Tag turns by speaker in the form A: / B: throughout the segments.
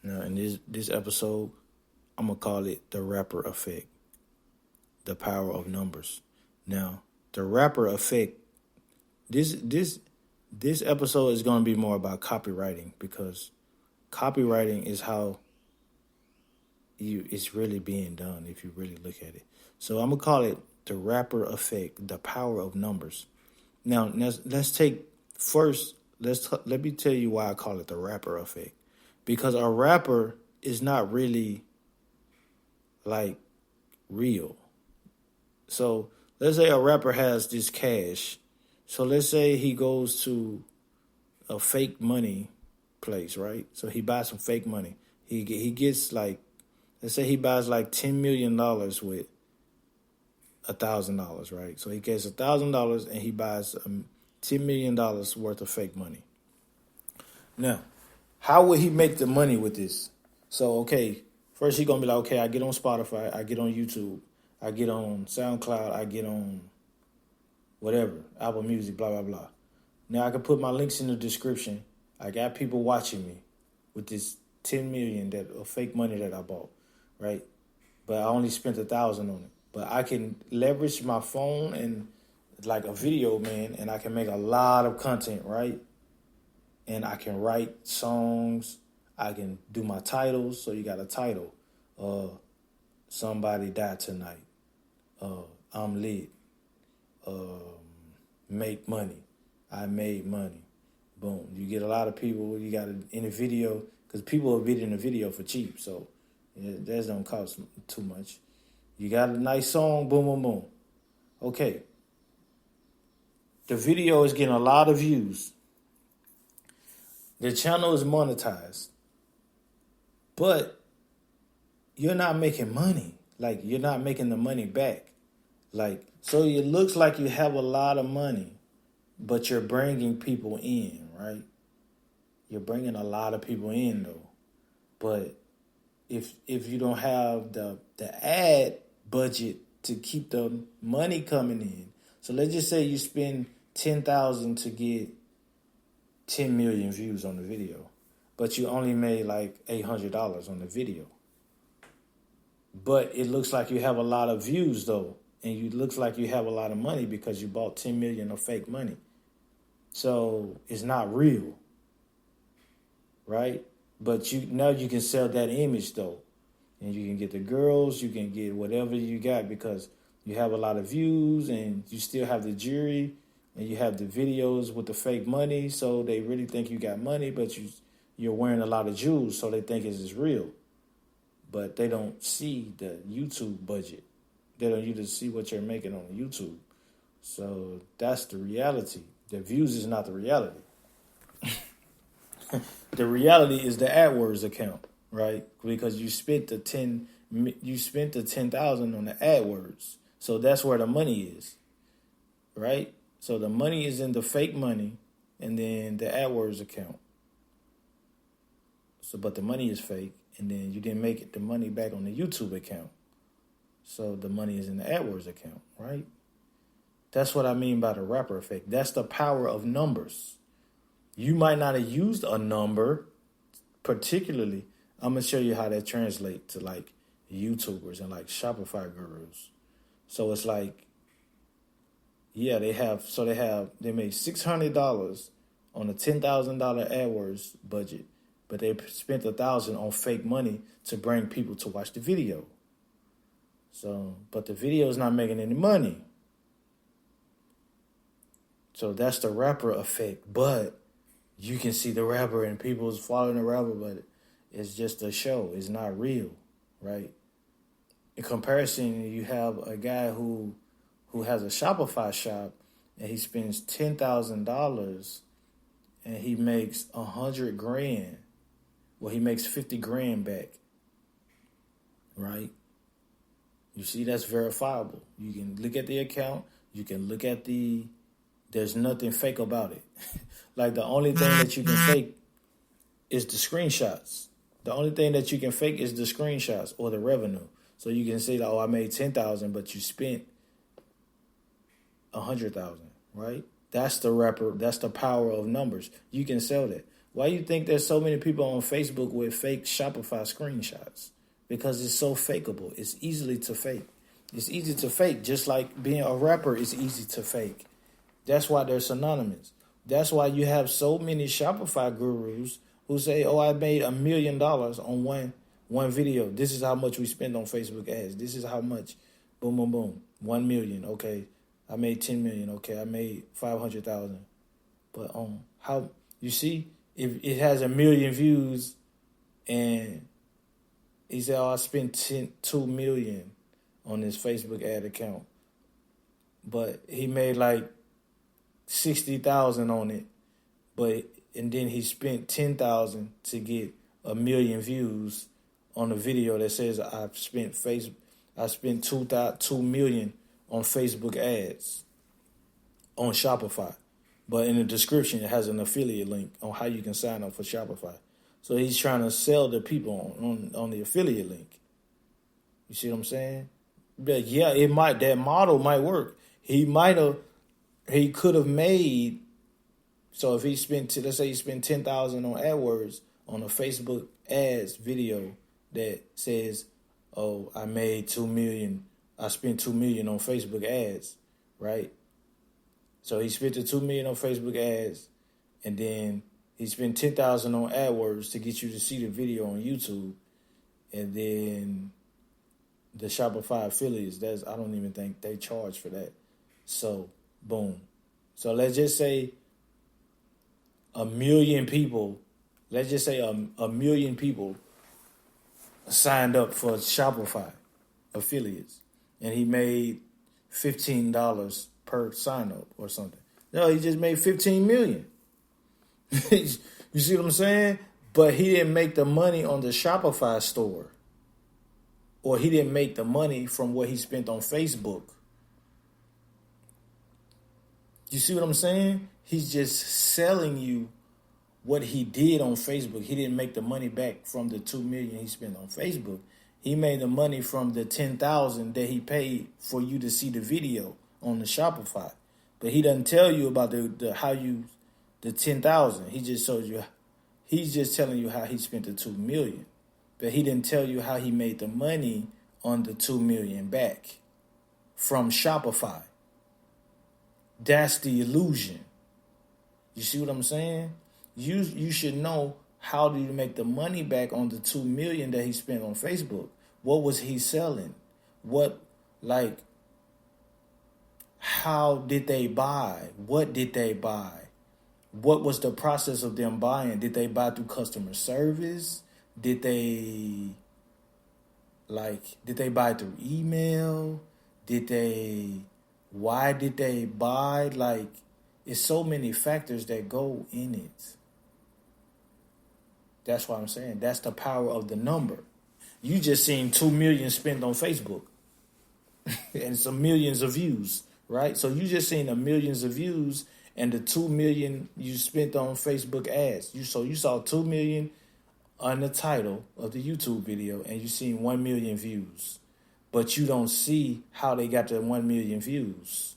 A: Now, in this episode, I'm gonna call it the rapper effect, the power of numbers. Now, the rapper effect. This episode is gonna be more about copywriting because copywriting is how it's really being done if you really look at it. So I'm gonna call it the rapper effect, the power of numbers. Now let's take first. Let me tell you why I call it the rapper effect, because a rapper is not really like real. So let's say a rapper has this cash. So let's say he goes to a fake money place, right? So he buys some fake money. He gets like, let's say he buys like $10 million with $1,000, right? So he gets $1,000 and he buys $10 million worth of fake money. Now, how would he make the money with this? So okay, first he gonna be like, okay, I get on Spotify, I get on YouTube, I get on SoundCloud, I get on whatever, Apple Music, blah blah blah. Now I can put my links in the description. I got people watching me with this 10 million that of fake money that I bought, right? But I only spent 1,000 on it. But I can leverage my phone and like a video, man, and I can make a lot of content, right? And I can write songs. I can do my titles. So you got a title. Somebody died tonight. I'm lit. Make money. I made money. Boom. You get a lot of people. You got it in a video because people are bidding the video for cheap. So that don't cost too much. You got a nice song. Boom, boom, boom. Okay. The video is getting a lot of views. The channel is monetized. But you're not making money. Like, you're not making the money back. Like, so it looks like you have a lot of money, but you're bringing people in, right? You're bringing a lot of people in, though. But if you don't have the ad budget to keep the money coming in, so let's just say you spend $10,000 to get 10 million views on the video, but you only made like $800 on the video. But it looks like you have a lot of views though, and it looks like you have a lot of money because you bought 10 million of fake money. So it's not real, right? But now you can sell that image though, and you can get the girls, you can get whatever you got because you have a lot of views, and you still have the jury, and you have the videos with the fake money. So they really think you got money, but you're wearing a lot of jewels, so they think it's real. But they don't see the YouTube budget. They don't even see what you're making on YouTube. So that's the reality. The views is not the reality. The reality is the AdWords account, right? Because you spent the 10,000 on the AdWords. So that's where the money is, right? So the money is in the fake money and then the AdWords account. So, but the money is fake, and then you didn't make the money back on the YouTube account. So the money is in the AdWords account, right? That's what I mean by the rapper effect. That's the power of numbers. You might not have used a number particularly. I'm going to show you how that translates to like YouTubers and like Shopify gurus. So it's like, yeah, they made $600 on a $10,000 AdWords budget, but they spent $1,000 on fake money to bring people to watch the video. So, but the video is not making any money. So that's the rapper effect. But you can see the rapper and people's following the rapper, but it's just a show. It's not real, right? In comparison, you have a guy who has a Shopify shop and he spends $10,000 and he makes $100,000. Well, he makes $50,000 back, right? You see, that's verifiable. You can look at the account. You can look at there's nothing fake about it. Like the only thing that you can fake is the screenshots. The only thing that you can fake is the screenshots or the revenue. So you can say, oh, I made 10,000, but you spent 100,000, right? That's the rapper. That's the power of numbers. You can sell that. Why you think there's so many people on Facebook with fake Shopify screenshots? Because it's so fakeable. It's easily to fake. It's easy to fake, just like being a rapper is easy to fake. That's why they're synonymous. That's why you have so many Shopify gurus who say, "Oh, I made $1 million on one video. This is how much we spend on Facebook ads. This is how much." Boom, boom, boom. 1 million. Okay, I made 10 million. Okay, I made 500,000. But how you see if it has 1 million views, and he said, "Oh, I spent 2 million on this Facebook ad account," but he made like 60,000 on it, and then he spent 10,000 to get 1 million views on a video that says I spent 2 million on Facebook ads on Shopify, but in the description it has an affiliate link on how you can sign up for Shopify. So he's trying to sell the people on the affiliate link. You see what I'm saying? But yeah, that model might work. He could have made, so if he spent, let's say he spent 10,000 on AdWords on a Facebook ads video that says, "Oh, I made 2 million. I spent 2 million on Facebook ads," right? So he spent the 2 million on Facebook ads, and then he spent 10,000 on AdWords to get you to see the video on YouTube, and then the Shopify affiliates. I don't even think they charge for that. So boom. So let's just say 1 million people. Let's just say 1 million people signed up for Shopify affiliates, and he made $15 per sign up or something. No, he just made 15 million. You see what I'm saying? But he didn't make the money on the Shopify store, or he didn't make the money from what he spent on Facebook. You see what I'm saying? He's just selling you what he did on Facebook. He didn't make the money back from the 2 million he spent on Facebook. He made the money from the 10,000 that he paid for you to see the video on the Shopify. But he doesn't tell you about the 10,000. He just shows you. He's just telling you how he spent the 2 million. But he didn't tell you how he made the money on the 2 million back from Shopify. That's the illusion. You see what I'm saying? You should know, how do you make the money back on the 2 million that he spent on Facebook? What was he selling? How did they buy? What did they buy? What was the process of them buying? Did they buy through customer service? Did they buy through email? Why did they buy? It's so many factors that go in it. That's why I'm saying that's the power of the number. You just seen 2 million spent on Facebook and some millions of views, right? So you just seen the millions of views and the 2 million you spent on Facebook ads. You saw 2 million on the title of the YouTube video, and you seen 1 million views. But you don't see how they got the 1 million views,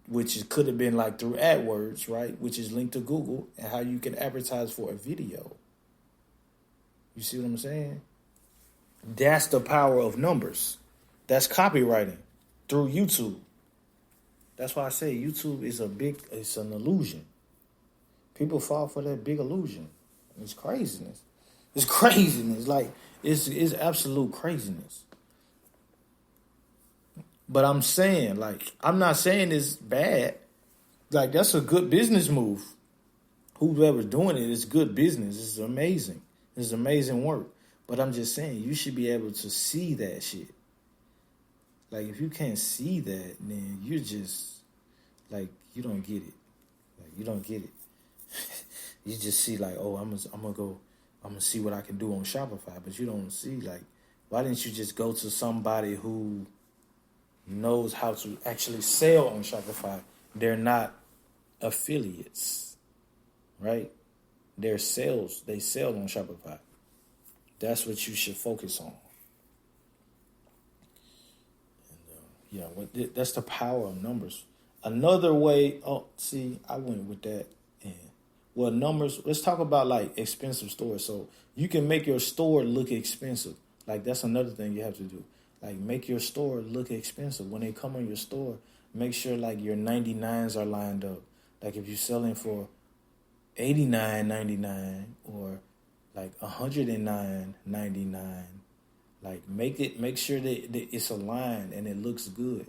A: which could have been through AdWords, right? Which is linked to Google, and how you can advertise for a video. You see what I'm saying? That's the power of numbers. That's copywriting through YouTube. That's why I say YouTube is it's an illusion. People fall for that big illusion. It's craziness. It's craziness. It's absolute craziness. But I'm saying, I'm not saying it's bad. That's a good business move. Whoever's doing it is good business. It's amazing. It's amazing work. But I'm just saying, you should be able to see that shit. If you can't see that, then you're just, you don't get it. You don't get it. You just see, oh, I'm going to see what I can do on Shopify. But you don't see, why didn't you just go to somebody who knows how to actually sell on Shopify? They're not affiliates, right? They're sales. They sell on Shopify. That's what you should focus on. And, that's the power of numbers. Another way, I went with that. And well, numbers. Let's talk about like expensive stores. So you can make your store look expensive. Like that's another thing you have to do. Like make your store look expensive. When they come on your store, make sure like your 99s are lined up. Like if you're selling for 89.99 or like 109.99, like make sure that it's aligned and it looks good.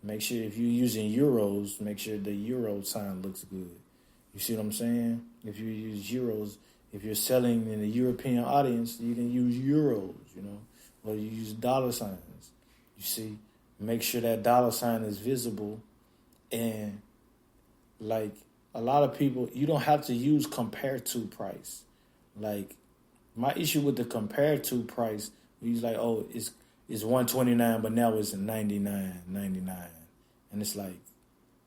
A: Make sure if you're using euros, make sure the euro sign looks good. You see what I'm saying? If you use euros, if you're selling in the European audience, you can use euros, or you use dollar signs. You see, make sure that dollar sign is visible. And like a lot of people, you don't have to use compare to price. Like my issue with the compare to price, we use like, oh, it's $129, but now it's $99.99, and it's like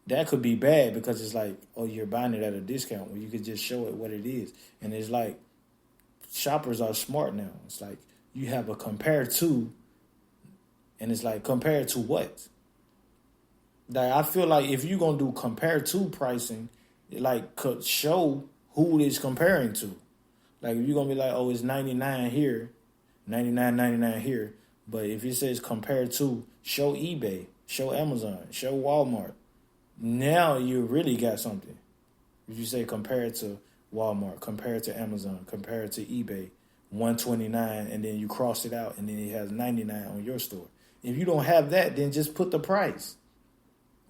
A: that could be bad because it's like, oh, you're buying it at a discount when you could just show it what it is. And it's like shoppers are smart now. It's like you have a compare to, and it's like compare to what? Like I feel like if you're gonna do compare to pricing, like could show who it is comparing to. Like if you're gonna be like, oh, it's 99 here, 99.99 here, but if it says compared to, show eBay, show Amazon, show Walmart. Now you really got something. If you say compared to Walmart, compared to Amazon, compared to eBay, 129, and then you cross it out, and then it has 99 on your store. If you don't have that, then just put the price.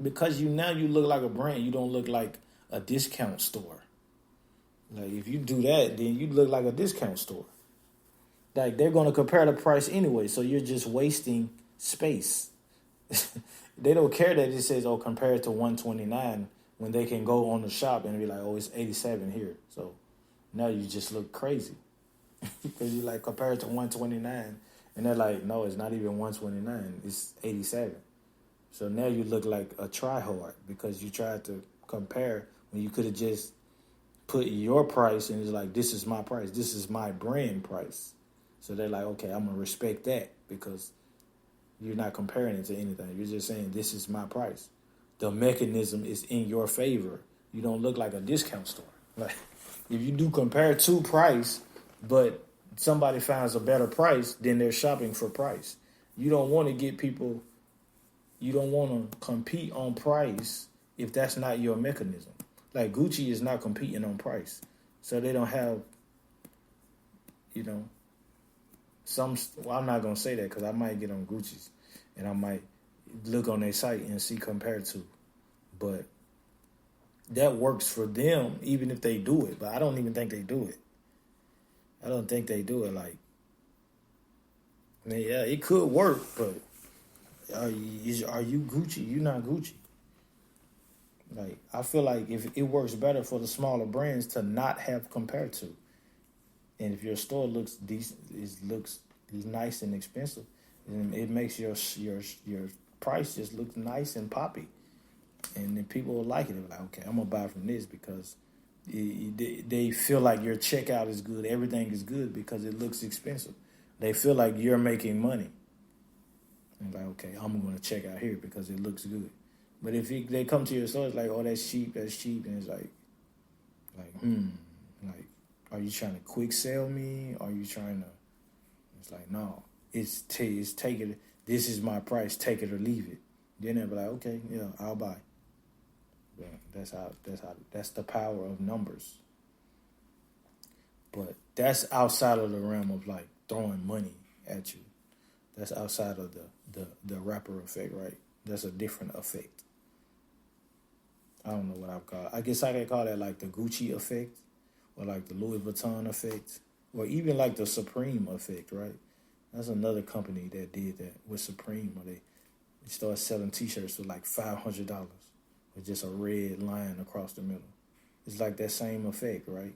A: Because now you look like a brand. You don't look like a discount store. Like if you do that, then you look like a discount store. Like they're going to compare the price anyway, so you're just wasting space. They don't care that it says, oh, compared to 129 when they can go on the shop and be like, oh, it's 87 here. So now you just look crazy because you like compared to 129 and they're like, no, it's not even 129. It's 87. So now you look like a tryhard because you tried to compare when you could have just put your price and it's like, this is my price. This is my brand price. So they're like, okay, I'm going to respect that because you're not comparing it to anything. You're just saying, this is my price. The mechanism is in your favor. You don't look like a discount store. Like if you do compare to price, but somebody finds a better price, then they're shopping for price. You don't want to get people, you don't want to compete on price if that's not your mechanism. Like Gucci is not competing on price. So they don't have, well, I'm not going to say that because I might get on Gucci's and I might look on their site and see compared to. But that works for them even if they do it. But I don't even think they do it. I don't think they do it like, I mean, yeah, it could work, but are you Gucci? You're not Gucci. Like, I feel like if it works better for the smaller brands to not have compared to. And if your store looks decent, looks nice and expensive, then it makes your price just look nice and poppy, and then people will like it. They're like, okay, I'm gonna buy from this because they feel like your checkout is good, everything is good because it looks expensive. They feel like you're making money. And like, okay, I'm gonna check out here because it looks good. But if they come to your store, it's like, oh, that's cheap, and it's like, are you trying to quick sell me? Are you trying to? It's like, no, it's take it. This is my price. Take it or leave it. Then they'll be like, okay, yeah, I'll buy. But that's the power of numbers. But that's outside of the realm of like throwing money at you. That's outside of the rapper effect, right? That's a different effect. I don't know what I've called. I guess I could call that like the Gucci effect. Or like the Louis Vuitton effect, or even like the Supreme effect, right? That's another company that did that with Supreme, where they started selling T-shirts for like $500 with just a red line across the middle. It's like that same effect, right?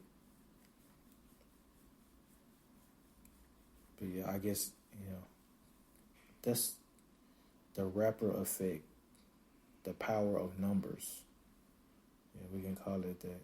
A: But yeah, I guess, that's the rapper effect, the power of numbers. Yeah, we can call it that.